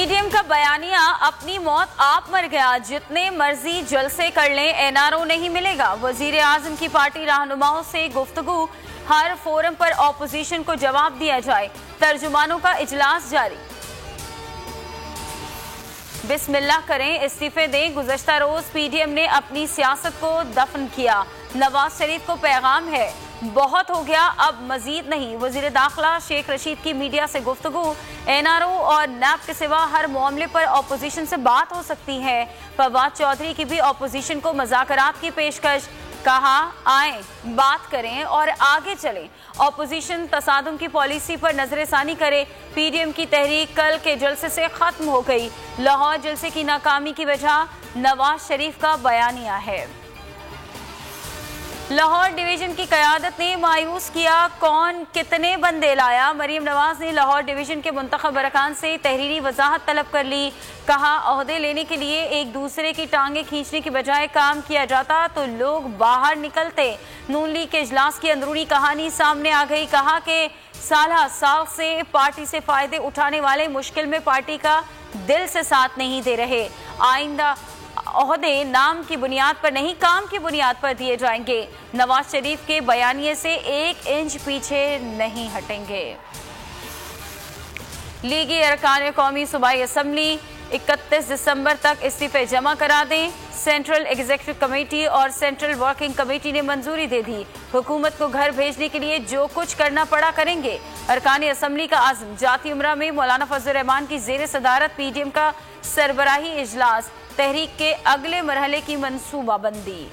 PDM का बयानिया, अपनी मौत आप मर गया, जितने मर्जी जलसे कर लें, एनआरओ नहीं मिलेगा। वजीर आजम की पार्टी रहनुमाओं से गुफ्तगू, हर फोरम पर ऑपोजिशन को जवाब दिया जाए। तर्जुमानों का इजलास जारी। बिस्मिल्लाह करें, इस्तीफे दें। गुज़श्ता रोज पीडीएम ने अपनी सियासत को दफन किया। नवाज शरीफ को पैगाम है, बहुत हो गया, अब मजीद नहीं। वजीर दाखिला शेख रशीद की मीडिया से गुफ्तगू, एनआरओ और नैब के सिवा हर मामले पर ऑपोजिशन से बात हो सकती है। फवाद चौधरी की भी ऑपोजिशन को मुज़ाकरात की पेशकश, कहा आए बात करें और आगे चलें। ऑपोजिशन तसादुम की पॉलिसी पर नजरसानी करे। पीडीएम की तहरीक कल के जलसे से खत्म हो गई। लाहौर जलसे की नाकामी की वजह नवाज शरीफ का बयानिया है। लाहौर डिवीजन की क़यादत ने मायूस किया, कौन कितने बंदे लाया। मरीम नवाज ने लाहौर डिवीजन के मुंतखब अरकान से तहरीरी वजाहत तलब कर ली। कहा, ओहदे लेने के लिए एक दूसरे की टांगे खींचने की बजाय काम किया जाता तो लोग बाहर निकलते। नून लीग के इजलास की अंदरूनी कहानी सामने आ गई। कहा कि साल से पार्टी से फायदे उठाने वाले मुश्किल में पार्टी का दिल से साथ नहीं दे रहे। आइंदा ओहदे नाम की बुनियाद पर नहीं, काम की बुनियाद पर दिए जाएंगे। नवाज शरीफ के बयानिए से 1 इंच पीछे नहीं हटेंगे। लीगी अरकान कौमी सूबाई असम्बली 31 दिसंबर तक इस्तीफे जमा करा दें। सेंट्रल एग्जीक्यूटिव कमेटी और सेंट्रल वर्किंग कमेटी ने मंजूरी दे दी। हुकूमत को घर भेजने के लिए जो कुछ करना पड़ा करेंगे। अरकान असम्बली का आज़म। जाती उमरा में मौलाना फजल रहमान की जेर सदारत पीडीएम का सरबराही इजलास। तहरीक के अगले मरहले की मंसूबाबंदी।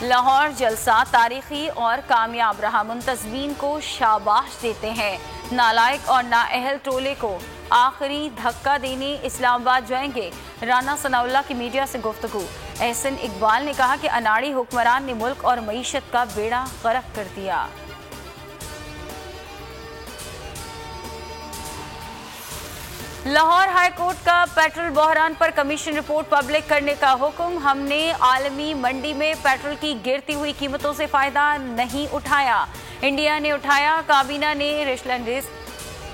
लाहौर जलसा तारीखी और कामयाब रहा, मुंतज़मीन को शाबाश देते हैं। नालायक और नाअहल टोले को आखिरी धक्का देने इस्लामाबाद जाएंगे। राना सनाउल्लाह की मीडिया से गुफ्तगू। एहसन इकबाल ने कहा कि अनाड़ी हुक्मरान ने मुल्क और मईशत का बेड़ा गर्क कर दिया। लाहौर हाई कोर्ट का पेट्रोल बहरान पर कमीशन रिपोर्ट पब्लिक करने का हुक्म। हमने आलमी मंडी में पेट्रोल की गिरती हुई कीमतों से फायदा नहीं उठाया। इंडिया ने उठाया, काबीना ने रेशलैंड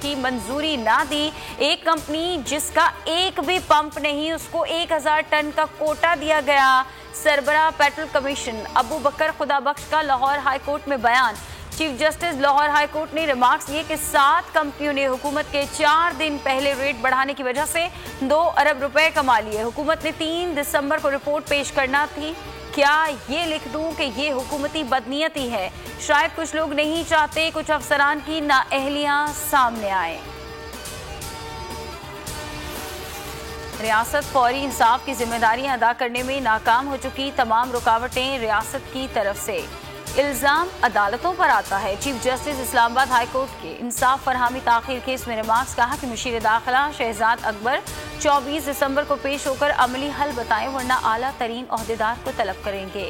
की मंजूरी ना दी। एक कंपनी जिसका एक भी पंप नहीं, उसको 1000 टन का कोटा दिया गया। सरबराह पेट्रोल कमीशन अबू बकर खुदाबख्श का लाहौर हाई कोर्ट में बयान। Chief justice Lahore high court ने रिमार्क्स दिए कि 7 कंपनियों ने हुकूमत के 4 दिन पहले रेट बढ़ाने की वजह से 2 अरब रुपए कमा लिए। हुकूमत ने 3 दिसंबर को रिपोर्ट पेश करना थी। क्या ये लिख दूं कि ये हुकूमती बदनीयती है? शायद कुछ लोग नहीं चाहते कुछ अफसरान की नाअहलियां सामने आए। रियासत फौरी इंसाफ की जिम्मेदारियां अदा करने में नाकाम हो चुकी, तमाम रुकावटें रियासत की तरफ से। इल्जाम अदालतों पर आता है। Chief justice Islamabad high court के इंसाफ फरहमी ताखीर केस में रिमार्क्स। कहा कि मुशीर दाखिला शहजाद अकबर 24 दिसंबर को पेश होकर अमली हल बताएं, वरना आला तरीन ओहदेदार को तलब करेंगे।